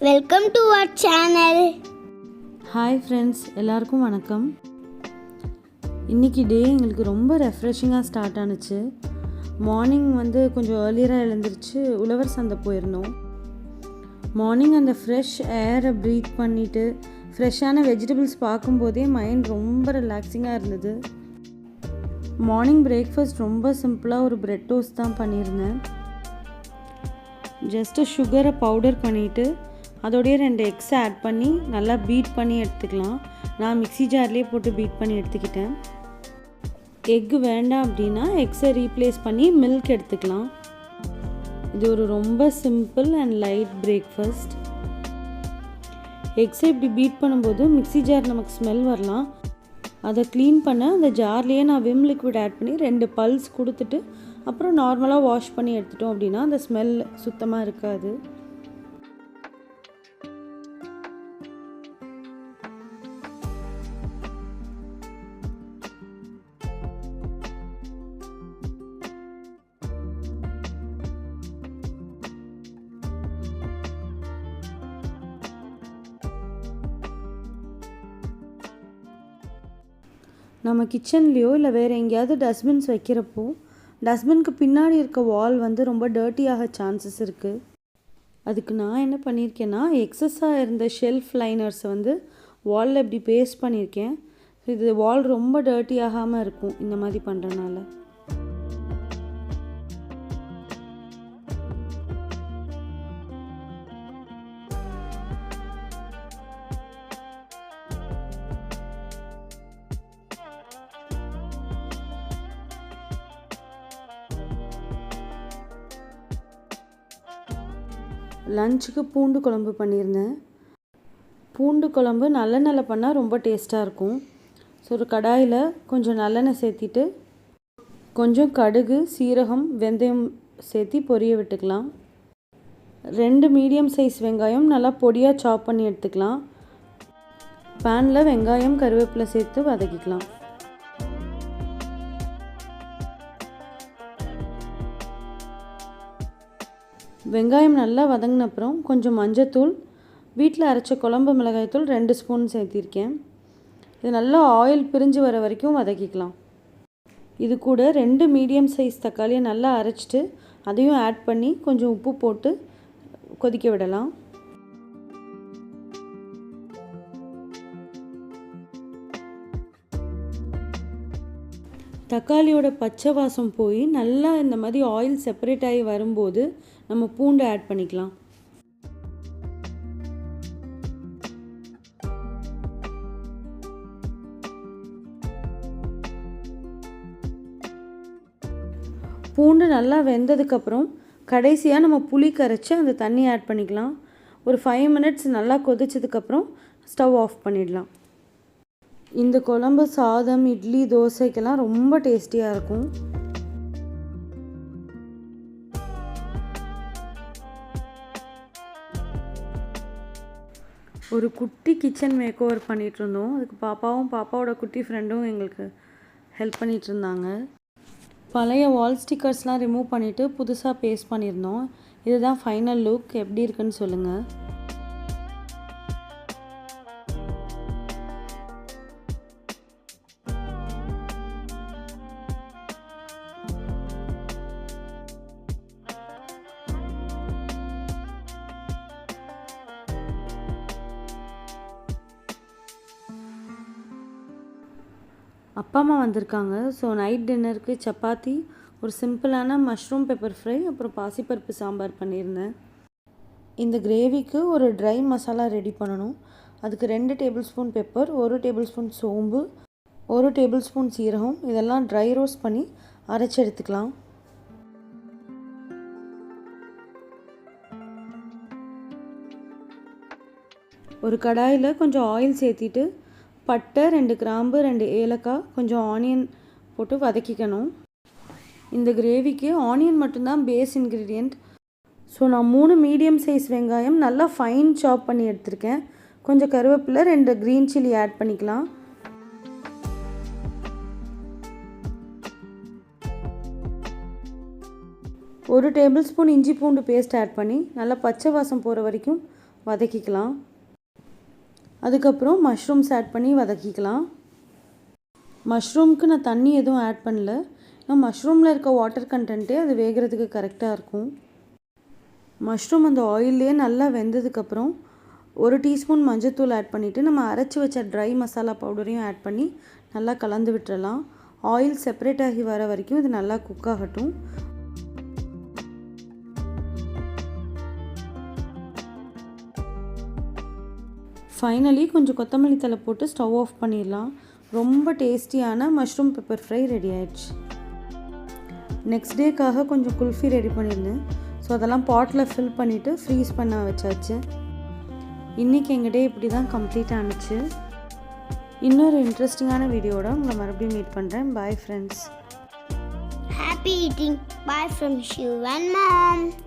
Welcome to our channel. Hi friends, எல்லாருக்கும் வணக்கம். இன்றைக்கி டே எங்களுக்கு ரொம்ப ரெஃப்ரெஷிங்காக ஸ்டார்ட் ஆனுச்சு. மார்னிங் கொஞ்சம் ஏர்லியராக எழுந்திரிச்சு உழவர் சந்தை போயிருந்தோம். மார்னிங் அந்த ஃப்ரெஷ் ஏரை ப்ரீத் பண்ணிவிட்டு ஃப்ரெஷ்ஷான வெஜிடபிள்ஸ் பார்க்கும்போதே மைண்ட் ரொம்ப ரிலாக்ஸிங்காக இருந்தது. மார்னிங் பிரேக்ஃபாஸ்ட் ரொம்ப சிம்பிளாக ஒரு பிரெட் டோஸ்ட் தான் பண்ணியிருந்தேன். ஜஸ்ட்டு சுகரை பவுடர் பண்ணிவிட்டு அதோடைய 2 எக்ஸ் ஆட் பண்ணி நல்லா பீட் பண்ணி எடுத்துக்கலாம். நான் மிக்ஸி ஜார்லேயே போட்டு பீட் பண்ணி எடுத்துக்கிட்டேன். எக்கு வேண்டாம் அப்படின்னா எக்ஸை ரீப்ளேஸ் பண்ணி மில்க் எடுத்துக்கலாம். இது ஒரு ரொம்ப சிம்பிள் அண்ட் லைட் பிரேக்ஃபாஸ்ட். எக்ஸை இப்படி பீட் பண்ணும்போது மிக்ஸி ஜார் நமக்கு ஸ்மெல் வரலாம். அதை க்ளீன் பண்ண அந்த ஜார்லேயே நான் விம் லிக்விட் ஆட் பண்ணி 2 பல்ஸ் கொடுத்துட்டு அப்புறம் நார்மலாக வாஷ் பண்ணி எடுத்துட்டோம் அப்படின்னா அந்த ஸ்மெல் சுத்தமாக இருக்காது. நம்ம கிச்சன்லேயோ இல்லை வேறு எங்கேயாவது டஸ்ட்பின்ஸ் வைக்கிறப்போ டஸ்ட்பின்க்கு பின்னாடி இருக்க வால் ரொம்ப டர்ட்டியாக சான்சஸ் இருக்குது. அதுக்கு நான் என்ன பண்ணியிருக்கேன்னா, எக்ஸஸாக இருந்த ஷெல்ஃப் லைனர்ஸை வாலில் இப்படி பேஸ்ட் பண்ணியிருக்கேன். இது வால் ரொம்ப டர்ட்டி ஆகாமல் இருக்கும் இந்த மாதிரி பண்ணுறனால. லஞ்சுக்கு பூண்டு குழம்பு பண்ணியிருந்தேன். பூண்டு குழம்பு நல்லெண்ணெயில் பண்ணால் ரொம்ப டேஸ்ட்டாக இருக்கும். ஸோ ஒரு கடாயில் கொஞ்சம் நல்லெண்ணெய் சேர்த்திட்டு கொஞ்சம் கடுகு, சீரகம், வெந்தயம் சேர்த்தி பொரிய விட்டுக்கலாம். 2 மீடியம் சைஸ் வெங்காயம் நல்லா பொடியாக சாப் பண்ணி எடுத்துக்கலாம். பேனில் வெங்காயம், கருவேப்பிலை சேர்த்து வதக்கிக்கலாம். வெங்காயம் நல்லா வதங்கின அப்புறம் கொஞ்சம் மஞ்சத்தூள், வீட்டில் அரைச்ச குழம்பு மிளகாய்த்தூள் 2 ஸ்பூன் சேர்த்திருக்கேன். இது நல்லா ஆயில் பிரிஞ்சு வர வரைக்கும் வதக்கிக்கலாம். இது கூட 2 மீடியம் சைஸ் தக்காளியை நல்லா அரைச்சிட்டு அதையும் ஆட் பண்ணி கொஞ்சம் உப்பு போட்டு கொதிக்க விடலாம். தக்காளியோட பச்சை வாசம் போய் நல்லா இந்த மாதிரி ஆயில் செப்பரேட் ஆகி வரும்போது நம்ம பூண்டு ஆட் பண்ணிக்கலாம். பூண்டு நல்லா வெந்ததுக்கப்புறம் கடைசியாக நம்ம புளி கரைச்சி அந்த தண்ணி ஆட் பண்ணிக்கலாம். ஒரு 5 மினிட்ஸ் நல்லா கொதிச்சதுக்கப்புறம் ஸ்டவ் ஆஃப் பண்ணிடலாம். இந்த குழம்பு சாதம், இட்லி, தோசைக்கெல்லாம் ரொம்ப டேஸ்டியாக இருக்கும். ஒரு குட்டி கிச்சன் மேக் ஓவர் பண்ணிகிட்ருந்தோம். அதுக்கு பாப்பாவும் பாப்பாவோட குட்டி ஃப்ரெண்டும் எங்களுக்கு ஹெல்ப் பண்ணிகிட்ருந்தாங்க. பழைய வால் ஸ்டிக்கர்ஸ்லாம் ரிமூவ் பண்ணிவிட்டு புதுசாக பேஸ்ட் பண்ணியிருந்தோம். இதுதான் ஃபைனல் லுக். எப்படி இருக்குன்னு சொல்லுங்கள். அப்பா அம்மா வந்திருக்காங்க. ஸோ நைட் டின்னருக்கு சப்பாத்தி, ஒரு சிம்பிளான மஷ்ரூம் பெப்பர் ஃப்ரை, அப்புறம் பாசிப்பருப்பு சாம்பார் பண்ணியிருந்தேன். இந்த கிரேவிக்கு ஒரு ட்ரை மசாலா ரெடி பண்ணணும். அதுக்கு 2 table spoon pepper, 1 table spoon சோம்பு, 1 டேபிள் ஸ்பூன் சீரகம் இதெல்லாம் ட்ரை ரோஸ்ட் பண்ணி அரைச்சி எடுத்துக்கலாம். ஒரு கடாயில் கொஞ்சம் ஆயில் சேர்த்திட்டு பட்டை, 2 கிராம்பு, 2 ஏலக்காய், கொஞ்சம் ஆனியன் போட்டு வதக்கிக்கணும். இந்த கிரேவிக்கு ஆனியன் மட்டும்தான் பேஸ் இன்க்ரீடியண்ட். ஸோ நான் 3 மீடியம் சைஸ் வெங்காயம் நல்லா ஃபைன் சாப் பண்ணி எடுத்திருக்கேன். கொஞ்சம் கருவேப்பிலை, 2 க்ரீன் சில்லி ஆட் பண்ணிக்கலாம். ஒரு டேபிள் ஸ்பூன் இஞ்சி பூண்டு பேஸ்ட் ஆட் பண்ணி நல்லா பச்சை வாசம் போகிற வரைக்கும் வதக்கிக்கலாம். அதுக்கப்புறம் மஷ்ரூம்ஸ் ஆட் பண்ணி வதக்கிக்கலாம். மஷ்ரூம்க்கு நான் தண்ணி எதுவும் ஆட் பண்ணல. ஏன்னா மஷ்ரூமில் இருக்க வாட்டர் கண்டென்ட்டே அது வேகிறதுக்கு கரெக்டாக இருக்கும். மஷ்ரூம் அந்த ஆயிலே நல்லா வெந்ததுக்கப்புறம் 1 டீஸ்பூன் மஞ்சத்தூள் ஆட் பண்ணிவிட்டு நம்ம அரைச்சி வச்ச ட்ரை மசாலா பவுடரையும் ஆட் பண்ணி நல்லா கலந்து விட்டுறலாம். ஆயில் செப்பரேட் ஆகி வர வரைக்கும் இது நல்லா குக் ஆகட்டும். ஃபைனலி கொஞ்சம் கொத்தமல்லி தழை போட்டு ஸ்டவ் ஆஃப் பண்ணிடலாம். ரொம்ப டேஸ்டியான மஷ்ரூம் பெப்பர் ஃப்ரை ரெடி ஆயிடுச்சு. நெக்ஸ்ட் டேக்காக கொஞ்சம் குல்ஃபி ரெடி பண்ணியிருந்தேன். ஸோ அதெல்லாம் பாட்டில் ஃபில் பண்ணிவிட்டு ஃப்ரீஸ் பண்ண வச்சாச்சு. இன்றைக்கி எங்கள் டே இப்படி தான் கம்ப்ளீட் ஆனிச்சு. இன்னொரு இன்ட்ரெஸ்டிங்கான வீடியோட உங்களை மறுபடியும் மீட் பண்ணுறேன். Bye friends. Happy eating. Bye from Shiv and Mom.